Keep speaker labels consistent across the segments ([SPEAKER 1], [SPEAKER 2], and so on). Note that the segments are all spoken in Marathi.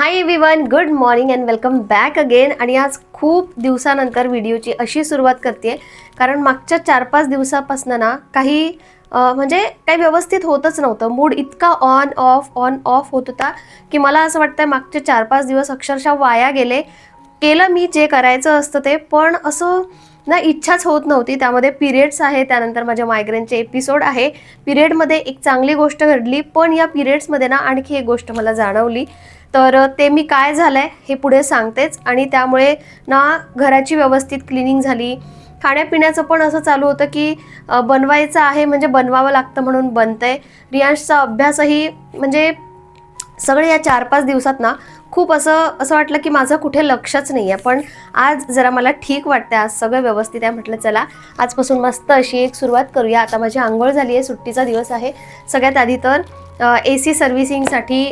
[SPEAKER 1] Hi everyone, good morning and welcome back again. आणि आज खूप दिवसानंतर व्हिडिओची अशी सुरुवात करते कारण मागच्या 4-5 दिवसापासून ना काही काही व्यवस्थित होतच नव्हतं. मूड इतका ऑन ऑफ होत होता की मला असं वाटतंय मागचे 4-5 दिवस अक्षरशः वाया गेले. केलं मी जे करायचं असतं ते, पण असं ना इच्छाच होत नव्हती. त्यामध्ये पिरियड्स आहे, त्यानंतर माझ्या मायग्रेनचे एपिसोड आहे. पिरियडमध्ये एक चांगली गोष्ट घडली, पण या पिरियड्समध्ये ना आणखी एक गोष्ट मला जाणवली. तर ते मी काय झालंय हे पुढे सांगतेच. आणि त्यामुळे ना घराची व्यवस्थित क्लिनिंग झाली. खाण्यापिण्याचं पण असं चालू होतं की बनवायचं आहे म्हणजे बनवावं लागतं म्हणून बनतंय. रियांशचा अभ्यासही म्हणजे सगळे या 4-5 दिवसात ना खूप असं वाटलं की माझं कुठे लक्षच नाही आहे. पण आज जरा मला ठीक वाटतं, आज सगळं व्यवस्थित आहे. म्हटलं चला आजपासून मस्त अशी एक सुरुवात करूया. आता माझी आंघोळ झाली आहे, सुट्टीचा दिवस आहे. सगळ्यात आधी तर AC सर्व्हिसिंगसाठी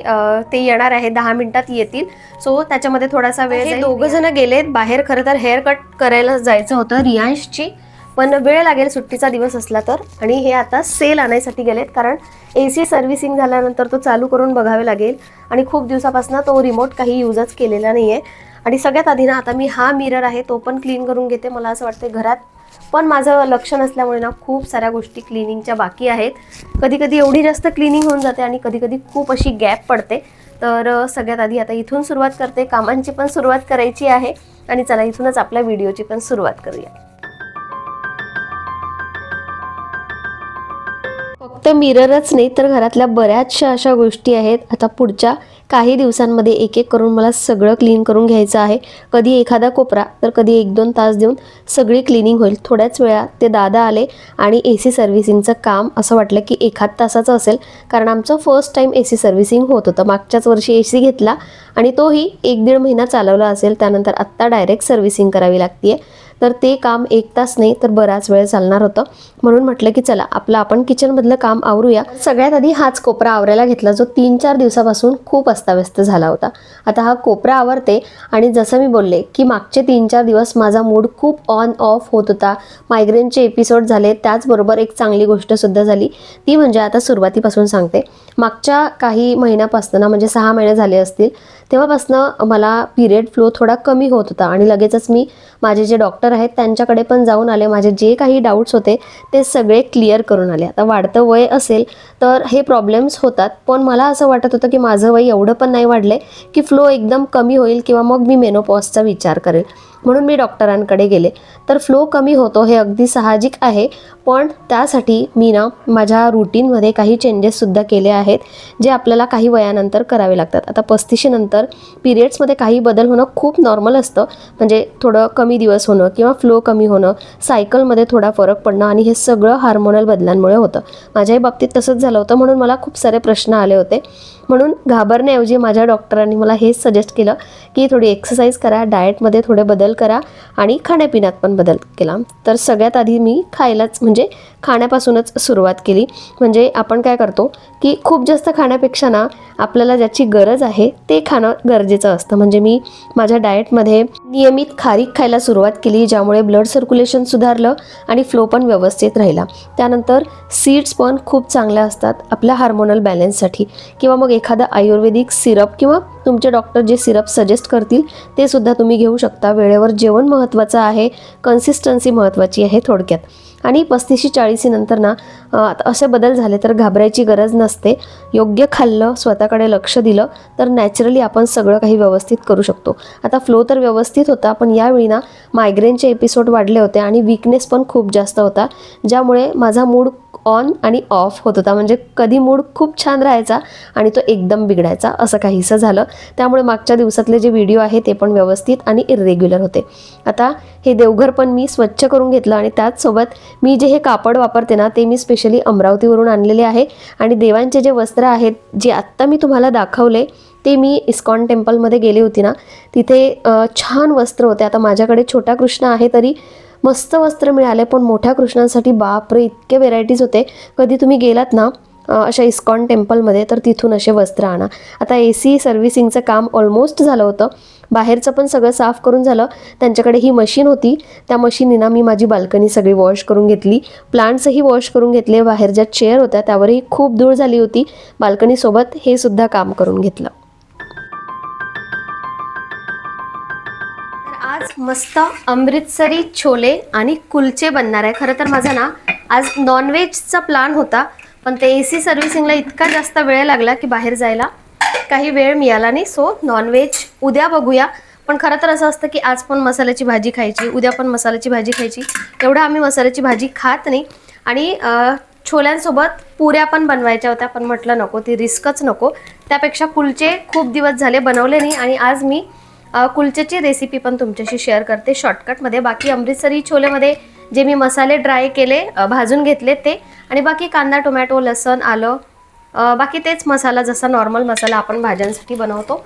[SPEAKER 1] ते येणार आहे, 10 मिनिटात येतील. सो त्याच्यामध्ये थोडासा वेळ जाईल. दोघं जण गेलेत बाहेर. खरं तर हेअर कट करायला जायचं होतं रियांशची, पण वेळ लागेल सुट्टीचा दिवस असला तर. आणि हे आता सेल आणायसाठी गेलेत कारण AC सर्व्हिसिंग झाल्यानंतर तो चालू करून बघावे लागेल. आणि खूप दिवसापासून तो रिमोट काही यूजच केलेला नाही आहे. आणि सगळ्यात आधी ना आता मी हा मिरर आहे तो पण क्लीन करून घेते. मला असं वाटतं घरात पण माझं लक्ष नसल्यामुळे ना खूप साऱ्या गोष्टी क्लिनिंगच्या बाकी आहेत. कधी कधी एवढी जास्त क्लिनिंग होऊन जाते आणि कधी कधी खूप अशी गॅप पडते. तर सगळ्यात आधी आता इथून सुरुवात करते. कामांची पण सुरुवात करायची आहे आणि चला इथूनच आपल्या व्हिडिओची पण सुरुवात करूया. फक्त मिररच नाही तर घरातल्या बऱ्याचशा अशा गोष्टी आहेत. आता पुढच्या काही दिवसांमध्ये एक एक करून मला सगळं क्लीन करून घ्यायचं आहे. कधी एखादा कोपरा तर कधी 1-2 तास देऊन सगळी क्लिनिंग होईल. थोड्याच वेळात ते दादा आले आणि AC सर्व्हिसिंगचं काम असं वाटलं की 1-8 तासाचं असेल, कारण आमचं फर्स्ट टाईम AC सर्व्हिसिंग होत होतं. मागच्याच वर्षी AC घेतला आणि तोही 1-1.5 महिना चालवला असेल. त्यानंतर आत्ता डायरेक्ट सर्व्हिसिंग करावी लागते. तर ते काम 1 तास नाही तर बराच वेळ चालणार होतं. म्हणून म्हटलं की चला आपण किचनमधलं काम आवरूया. सगळ्यात आधी हाच कोपरा आवरायला घेतला जो 3-4 दिवसापासून खूप अस्ताव्यस्त झाला होता. आता हा कोपरा आवरते. आणि जसं मी बोलले की मागचे 3-4 दिवस माझा मूड खूप ऑन ऑफ होत होता. मायग्रेनचे एपिसोड झाले, त्याचबरोबर एक चांगली गोष्ट सुद्धा झाली. ती म्हणजे आता सुरुवातीपासून सांगते. मागच्या काही महिन्यापासून म्हणजे 6 महिने झाले असतील तेव्हापासून मला पिरियड फ्लो थोडा कमी होत होता. आणि लगेचच मी माझे जे डॉक्टर आहेत त्यांच्याकडे पण जाऊन आले. माझे जे काही डाऊट्स होते ते सगळे क्लिअर करून आले. आता वाढतं वय असेल तर हे प्रॉब्लेम्स होतात, पण मला असं वाटत होतं की माझं वय एवढं पण नाही वाढले की फ्लो एकदम कमी होईल किंवा मग मी मेनोपॉजचा विचार करेल. म्हणून मी डॉक्टरांकडे गेले. तर फ्लो कमी होतो हे अगदी साहजिक आहे, पण त्यासाठी मी ना माझ्या रुटीनमध्ये काही चेंजेससुद्धा केले आहेत जे आपल्याला काही वयानंतर करावे लागतात. आता 35 नंतर पिरियड्समध्ये काही बदल होणं खूप नॉर्मल असतं. म्हणजे थोडं कमी दिवस होणं किंवा फ्लो कमी होणं, सायकलमध्ये थोडा फरक पडणं, आणि हे सगळं हार्मोनल बदलांमुळे होतं. माझ्याही बाबतीत तसंच झालं होतं. म्हणून मला खूप सारे प्रश्न आले होते. म्हणून घाबरण्याऐवजी माझ्या डॉक्टरांनी मला हेच सजेस्ट केलं की थोडी एक्सरसाइज करा, डाएटमध्ये थोडे बदल करा आणि खाण्यापिण्यात पण बदल केला. तर सगळ्यात आधी मी खाण्यापासूनच सुरुवात केली. म्हणजे आपण काय करतो की खूप जास्त खाण्यापेक्षा ना आपल्याला ज्याची गरज आहे ते खाणं गरजेचं असतं. म्हणजे मी माझ्या डाएटमध्ये नियमित खारीक खायला सुरुवात केली, ज्यामुळे ब्लड सर्क्युलेशन सुधारलं आणि फ्लो पण व्यवस्थित राहिला. त्यानंतर सीड्स पण खूप चांगल्या असतात आपल्या हार्मोनल बॅलन्ससाठी. किंवा मग एखादा आयुर्वेदिक सिरप किंवा तुमचे डॉक्टर जे सिरप सजेस्ट करतील ते सुद्धा तुम्ही घेऊ शकता. वेळेवर जेवण महत्त्वाचं आहे, कन्सिस्टन्सी महत्त्वाची आहे थोडक्यात. आणि 35-40 नंतर ना असे बदल झाले तर घाबरायची गरज नसते. योग्य खाल्लं, स्वतःकडे लक्ष दिलं तर नॅचरली आपण सगळं काही व्यवस्थित करू शकतो. आता फ्लो तर व्यवस्थित होता, पण यावेळी ना मायग्रेनचे एपिसोड वाढले होते आणि वीकनेस पण खूप जास्त होता, ज्यामुळे माझा मूड ऑन आणि ऑफ होत होता. म्हणजे कधी मूड खूप छान राहायचा आणि तो एकदम बिघडायचा, असं काहीसं झालं. त्यामुळे मागच्या दिवसातले जे व्हिडिओ आहे ते पण व्यवस्थित आणि इरेग्युलर होते. आता हे देवघर पण मी स्वच्छ करून घेतलं आणि त्याचसोबत मी जे हे कापड वापरते ना ते मी स्पेशली अमरावतीवरून आणलेले आहे. आणि देवांचे जे वस्त्र आहेत जे आत्ता मी तुम्हाला दाखवले ते मी इस्कॉन टेम्पलमध्ये गेले होती ना, तिथे छान वस्त्र होते. आता माझ्याकडे छोटा कृष्ण आहे तरी मस्त वस्त्र मिळाले, पण मोठ्या कृष्णांसाठी बापरे इतके व्हेरायटीज होते. कधी तुम्ही गेलात ना अशा इस्कॉन टेम्पलमध्ये तर तिथून असे वस्त्र आणा. आता AC सर्व्हिसिंगचं काम ऑलमोस्ट झालं होतं. बाहेरचं पण सगळं साफ करून झालं. त्यांच्याकडे ही मशीन होती, त्या मशीनीनं मी माझी बाल्कनी सगळी वॉश करून घेतली. प्लांट्सही वॉश करून घेतले. बाहेर ज्या चेअर होत्या त्यावरही खूप धूळ झाली होती. बाल्कनीसोबत हे सुद्धा काम करून घेतलं. मस्त अमृतसरी छोले आणि कुलचे बनणार आहे. खरं तर माझा ना आज नॉनव्हेजचा प्लॅन होता, पण ते AC सर्व्हिसिंगला इतका जास्त वेळ लागला की बाहेर जायला काही वेळ मिळाला नाही. सो नॉनव्हेज उद्या बघूया. पण खरं तर असं असतं की आज पण मसाल्याची भाजी खायची, उद्या पण मसाल्याची भाजी खायची. एवढं आम्ही मसाल्याची भाजी खात नाही. आणि छोल्यांसोबत पुऱ्या पण बनवायच्या होत्या, पण म्हटलं नको, ती रिस्कच नको. त्यापेक्षा कुलचे खूप दिवस झाले बनवले नाही आणि आज मी कुलचेची रेसिपी पण तुमच्याशी शेअर करते शॉर्टकटमध्ये. बाकी अमृतसरी छोलेमध्ये जे मी मसाले ड्राय केले, भाजून घेतले ते, आणि बाकी कांदा, टोमॅटो, लसण, आलं, बाकी तेच मसाला जसा नॉर्मल मसाला आपण भाज्यांसाठी बनवतो.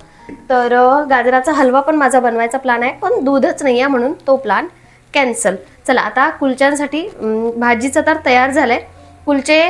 [SPEAKER 1] तर गाजराचा हलवा पण माझा बनवायचा प्लॅन आहे, पण दूधच नाही आहे म्हणून तो प्लॅन कॅन्सल. चला आता कुलच्यांसाठी भाजीचं तर तयार झालंय. कुलचे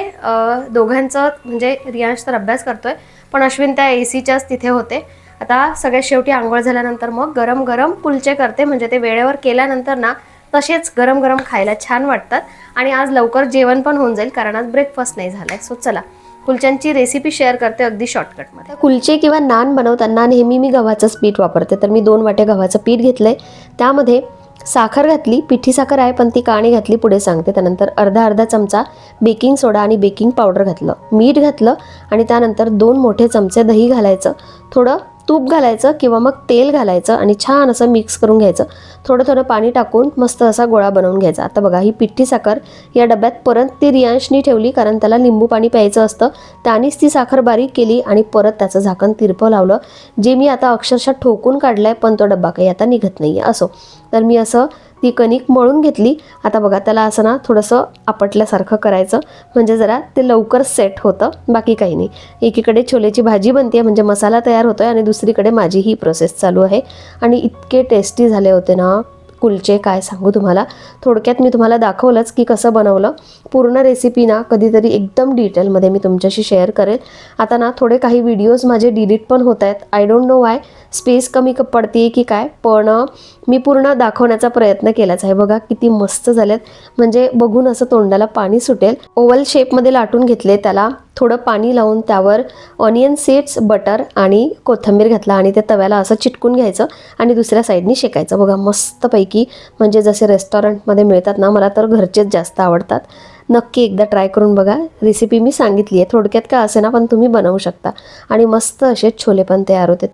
[SPEAKER 1] दोघांचं म्हणजे रियांश तर अभ्यास करतोय, पण अश्विन त्या ACच्याच तिथे होते. आता सगळ्यात शेवटी आंघोळ झाल्यानंतर मग गरम गरम कुलचे करते, म्हणजे ते वेळेवर केल्यानंतर ना तसेच गरम गरम खायला छान वाटतात. आणि आज लवकर जेवण पण होऊन जाईल कारण आज ब्रेकफास्ट नाही झालाय. सो चला कुलच्यांची रेसिपी शेअर करते अगदी शॉर्टकटमध्ये. कुलचे किंवा नान बनवताना नेहमी मी गव्हाचंच पीठ वापरते. तर मी 2 वाट्या गव्हाचं पीठ घेतलंय, त्यामध्ये साखर घातली, पिठी साखर आहे पण ती काणी घातली पुढे सांगते. त्यानंतर अर्धा चमचा बेकिंग सोडा आणि बेकिंग पावडर घातलं, मीठ घातलं आणि त्यानंतर 2 मोठे चमचे दही घालायचं, थोडं तूप घालायचं किंवा मग तेल घालायचं आणि छान असं मिक्स करून घ्यायचं. थोडं पाणी टाकून मस्त असा गोळा बनवून घ्यायचा. आता बघा ही पिठी साखर या डब्यात परत ती रियांशनी ठेवली कारण त्याला लिंबू पाणी प्यायचं असतं. त्यानेच ती साखर बारीक केली आणि परत त्याचं झाकण तिरपं लावलं, जे मी आता अक्षरशः ठोकून काढलंय, पण तो डब्बा काही आता निघत नाहीये. असो, तर मी असं ती कणिक मळून घेतली. आता बघा त्याला असं ना थोडंसं आपटल्यासारखं करायचं, म्हणजे जरा ते लवकर सेट होतं, बाकी काही नाही. एकीकडे छोलेची भाजी बनते म्हणजे मसाला तयार होतोय आणि दुसरीकडे माझी ही प्रोसेस चालू आहे. आणि इतके टेस्टी झाले होते ना कुलचे, काय सांगू तुम्हाला. थोडक्यात मी तुम्हाला दाखवलंच की कसं बनवलं. पूर्ण रेसिपी ना कधीतरी एकदम डिटेलमध्ये मी तुमच्याशी शेअर करेल. आता ना थोडे काही व्हिडिओज माझे डिलीट पण होत आहेत. I don't know Y, space कमी पडते की काय, पण मी पूर्ण दाखवण्याचा प्रयत्न केलाच आहे. बघा किती मस्त झालेत, म्हणजे बघून असं तोंडाला पाणी सुटेल. ओव्हल शेपमध्ये लाटून घेतले, त्याला थोडं पाणी लावून त्यावर ऑनियन सीड्स, बटर आणि कोथिंबीर घातला आणि ते तव्याला असं चिटकून घ्यायचं आणि दुसऱ्या साईडनी शेकायचं. बघा मस्तपैकी, म्हणजे जसे रेस्टॉरंटमध्ये मिळतात ना, मला तर घरचेच जास्त आवडतात. नक्की एकदा ट्राय करून बघा. रेसिपी मी सांगितली आहे, थोडक्यात का असे ना पण तुम्ही बनवू शकता आणि मस्त असे छोले पण तयार होते.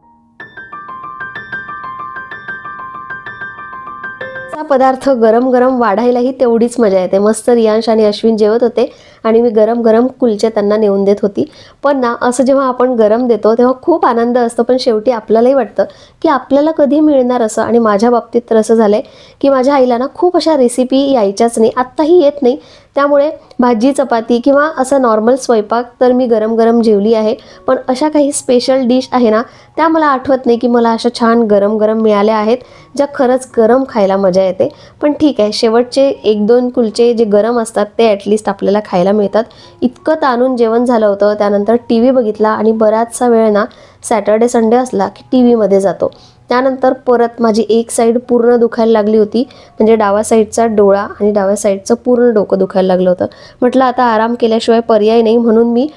[SPEAKER 1] पदार्थ गरम गरम वाढायलाही तेवढीच मजा येते. मस्त रियांश आणि अश्विन जेवत होते आणि मी गरम गरम कुलचे त्यांना नेऊन देत होती. पण ना असं जेव्हा आपण गरम देतो तेव्हा खूप आनंद असतो, पण शेवटी आपल्यालाही वाटतं की आपल्याला कधी मिळणार असं. आणि माझ्या बाबतीत तर असं झालंय की माझ्या आईला ना खूप अशा रेसिपी यायच्याच नाही, आत्ताही येत नाही. त्यामुळे भाजी चपाती किंवा असं नॉर्मल स्वयंपाक तर मी गरम गरम जेवली आहे, पण अशा काही स्पेशल डिश आहे ना त्या मला आठवत नाही की मला अशा छान गरम गरम मिळाल्या आहेत ज्या खरंच गरम खायला मजा येते. पण ठीक आहे, शेवटचे 1-2 कुलचे जे गरम असतात ते ॲटलिस्ट आपल्याला खायला मिळतात. इतकं ताणून जेवण झालं होतं. त्यानंतर TV बघितला आणि बराचसा वेळ ना सॅटर्डे संडे असला की TV मध्ये जातो. त्यानंतर परत माझी एक साईड पूर्ण दुखायला लागली होती, म्हणजे डावा साईडचा डोळा आणि डाव्या साईडचं पूर्ण डोकं दुखायला लागलं होतं. म्हटलं आता आराम केल्याशिवाय पर्याय नाही, म्हणून मी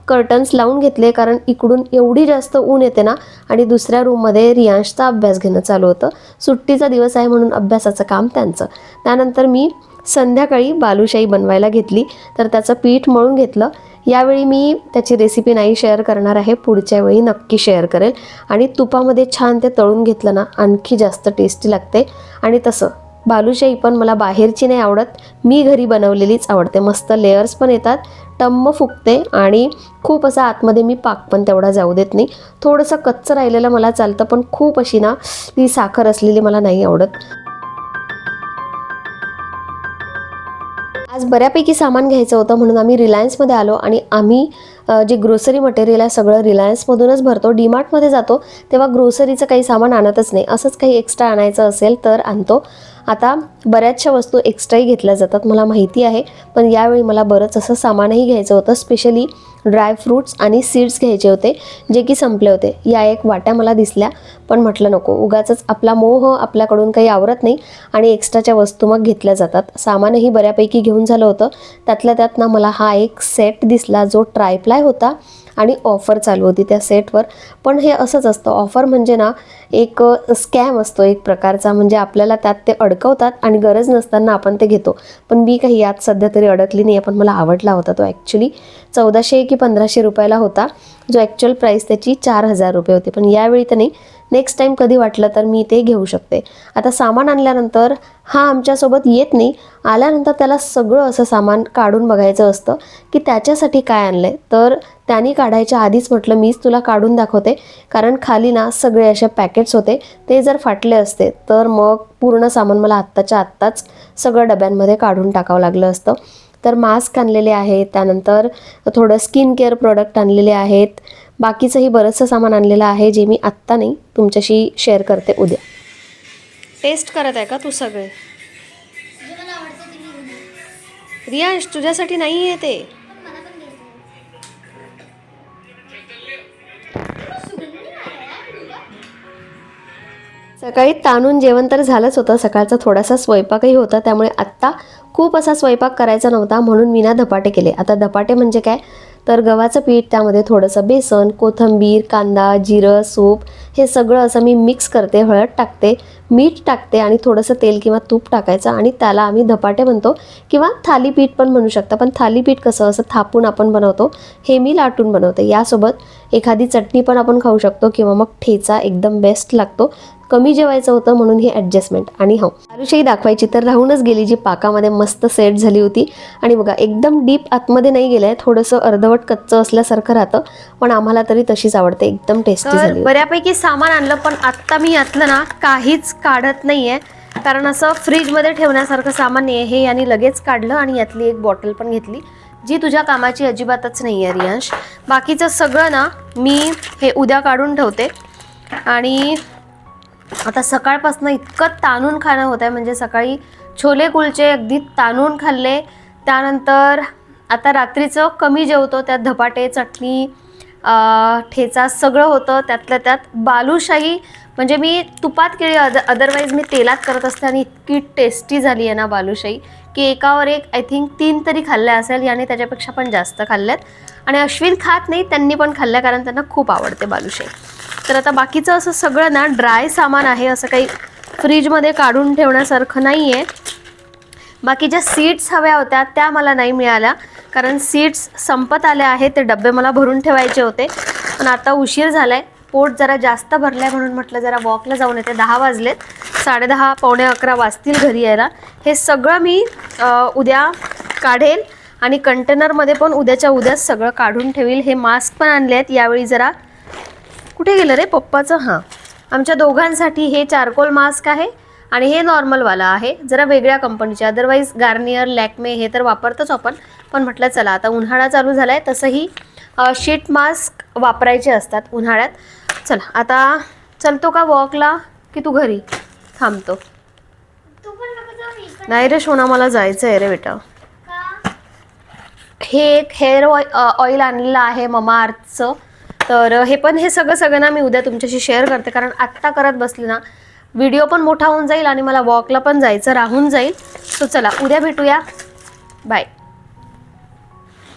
[SPEAKER 1] कर्टन्स लावून घेतले, कारण इकडून एवढी जास्त ऊन येते ना. आणि दुसऱ्या रूममध्ये रियांशचा अभ्यास घेणं चालू होतं. सुट्टीचा दिवस आहे म्हणून अभ्यासाचं काम त्यांचं. त्यानंतर मी संध्याकाळी बालुशाही बनवायला घेतली, तर त्याचं पीठ मळून घेतलं. यावेळी मी त्याची रेसिपी नाही शेअर करणार आहे, पुढच्या वेळी नक्की शेअर करेल. आणि तुपामध्ये छान ते तळून घेतलं ना आणखी जास्त टेस्टी लागते. आणि तसं बालुशाही पण मला बाहेरची नाही आवडत, मी घरी बनवलेलीच आवडते. मस्त लेयर्स पण येतात, टम्म फुगते आणि खूप असं आतमध्ये मी पाक पण तेवढा जाऊ देत नाही. थोडंसं कच्चं राहिलेलं मला चालतं, पण खूप अशी ना ती साखर असलेली मला नाही आवडत. आज बऱ्यापैकी सामान घ्यायचं होतं म्हणून आम्ही रिलायन्समध्ये आलो आणि आम्ही जे ग्रोसरी मटेरियल आहे सगळं रिलायन्समधूनच भरतो. डीमार्टमध्ये जातो तेव्हा ग्रोसरीचं काही सामान आणतच नाही, असंच काही एक्स्ट्रा आणायचं असेल तर आणतो. आता बऱ्याचशा वस्तू एक्स्ट्राही घेतल्या जातात मला माहिती आहे, पण यावेळी मला बरंच असं सामानही घ्यायचं होतं. स्पेशली ड्रायफ्रूट्स आणि सीड्स घ्यायचे होते जे की संपले होते. या एक वाट्या मला दिसल्या, पण म्हटलं नको, उगाचच आपला मोह आपल्याकडून काही आवरत नाही आणि एक्स्ट्राच्या वस्तू मग घेतल्या जातात. सामानही बऱ्यापैकी घेऊन झालं होतं. त्यातल्या त्यात ना मला हा एक सेट दिसला जो ट्रायप्लाय होता आणि ऑफर चालू होती त्या सेटवर. पण हे असंच असतं, ऑफर म्हणजे ना एक स्कॅम असतो एक प्रकारचा. म्हणजे आपल्याला त्यात ते अडकवतात आणि गरज नसताना आपण ते घेतो. पण मी काही यात सध्या तरी अडकली नाही आहे. पण मला आवडला होता तो. ॲक्च्युली 1400 की 1500 रुपयाला होता, जो ॲक्च्युअल प्राईस त्याची 4000 रुपये होती. पण यावेळी तर नाही, नेक्स्ट टाईम कधी वाटलं तर मी ते घेऊ शकते. आता सामान आणल्यानंतर हा आमच्यासोबत येत नाही, आल्यानंतर त्याला सगळं असं सामान काढून बघायचं असतं की त्याच्यासाठी काय आणलं आहे. तर त्यांनी काढायच्या आधीच म्हटलं मीच तुला काढून दाखवते, कारण खाली ना सगळे असे पॅकेट्स होते. ते जर फाटले असते तर मग पूर्ण सामान मला आत्ताच्या आत्ताच सगळं डब्यांमध्ये काढून टाकावं लागलं असतं. तर मास्क आणलेले आहेत, त्यानंतर थोडं स्किन केअर प्रोडक्ट आणलेले आहेत, बाकीचंही बरंचसं सामान आणलेलं आहे, जे मी आत्ता नाही तुमच्याशी शेअर करते उद्या. टेस्ट करत आहे का तू सगळे? रियांश तुझ्यासाठी नाही आहे ते. सकाळी ताणून जेवण तर झालंच होतं, सकाळचा थोडासा स्वयंपाकही होता, त्यामुळे आत्ता खूप असा स्वयंपाक करायचा नव्हता, म्हणून मी ना धपाटे केले. आता धपाटे म्हणजे काय, तर गव्हाचं पीठ, त्यामध्ये थोडंसं बेसन, कोथिंबीर, कांदा, जिरं, सूप हे सगळं असं मी मिक्स करते. हळद टाकते, मीठ टाकते आणि थोडंसं तेल किंवा तूप टाकायचं आणि त्याला आम्ही धपाटे म्हणतो किंवा थालीपीठ पण म्हणू शकता. पण थालीपीठ कसं असं थापून आपण बनवतो, हे मी लाटून बनवते. यासोबत एखादी चटणी पण आपण खाऊ शकतो किंवा मग ठेचा एकदम बेस्ट लागतो. कमी जेवायचं होतं म्हणून ही ॲडजस्टमेंट. आणि हो, बालुशाही दाखवायची तर राहूनच गेली, जी पाकामध्ये मस्त सेट झाली होती. आणि बघा एकदम डीप आतमध्ये नाही गेलं आहे, थोडंसं अर्धवट कच्चं असल्यासारखं राहतं, पण आम्हाला तरी तशीच आवडते. एकदम टेस्टी झाली. बऱ्यापैकी सामान आणलं, पण आत्ता मी यातलं ना काहीच काढत नाही आहे, कारण असं फ्रीजमध्ये ठेवण्यासारखं सामान नाही आहे हे. आणि लगेच काढलं आणि यातली एक बॉटल पण घेतली, जी तुझ्या कामाची अजिबातच नाही आहे रियांश. बाकीचं सगळं ना मी हे उद्या काढून ठेवते. आणि आता सकाळपासून इतकं ताणून खाणं होतं आहे, म्हणजे सकाळी छोले कुलचे अगदी ताणून खाल्ले. त्यानंतर आता रात्रीचं कमी जेवतो, त्यात धपाटे, चटणी, ठेचा सगळं होतं. त्यातल्या त्यात बालुशाही म्हणजे मी तुपात केली, अदरवाईज मी तेलात करत असते. आणि इतकी टेस्टी झाली आहे ना बालुशाही, की एकावर एक आय थिंक 3 तरी खाल्ल्या असेल, याने त्याच्यापेक्षा पण जास्त खाल्ल्यात. आणि अश्विन खात नाही, त्यांनी पण खाल्ल्या, कारण त्यांना खूप आवडते बालुशाही. तर आता बाकीचं असं सगळं ना ड्राय सामान आहे, असं काही फ्रीजमध्ये काढून ठेवण्यासारखं नाही आहे. बाकी ज्या सीड्स हव्या होत्या त्या मला नाही मिळाल्या, कारण सीड्स संपत आले आहेत. ते डबे मला भरून ठेवायचे होते, पण आता उशीर झाला आहे, पोट जरा जास्त भरलं आहे, म्हणून म्हटलं जरा वॉकला जाऊन येते. 10 वाजलेत, 10:30 पावणे 11 वाजतील घरी यायला. हे सगळं मी उद्या काढेल आणि कंटेनरमध्ये पण उद्याच्या उद्याच सगळं काढून ठेवील. हे मास्क पण आणले आहेत यावेळी. जरा कुठे गेलं रे पप्पाचं? हां, आमच्या दोघांसाठी हे चारकोल मास्क आहे आणि हे नॉर्मलवाला आहे, जरा वेगळ्या कंपनीचे. अदरवाईज गार्नियर, लॅक्मे हे तर वापरतोच आपण, पण म्हटलं चला आता उन्हाळा चालू झाला आहे, तसंही शीट मास्क वापरायचे असतात उन्हाळ्यात. चला आता चलतो का वॉकला की तू घरी थांबतो? नाही रे सोना, मला जायचं आहे रे बेटा. हे एक हेअर ऑइल आणलेलं आहे ममाअर्थचं. तर हे सगळं ना मी उद्या तुमच्याशी शेअर करते, कारण आत्ता करत बसली ना व्हिडिओ पण मोठा होऊन जाईल आणि मला वॉकला पण जायचं राहून जाईल. सो चला उद्या भेटूया, बाय.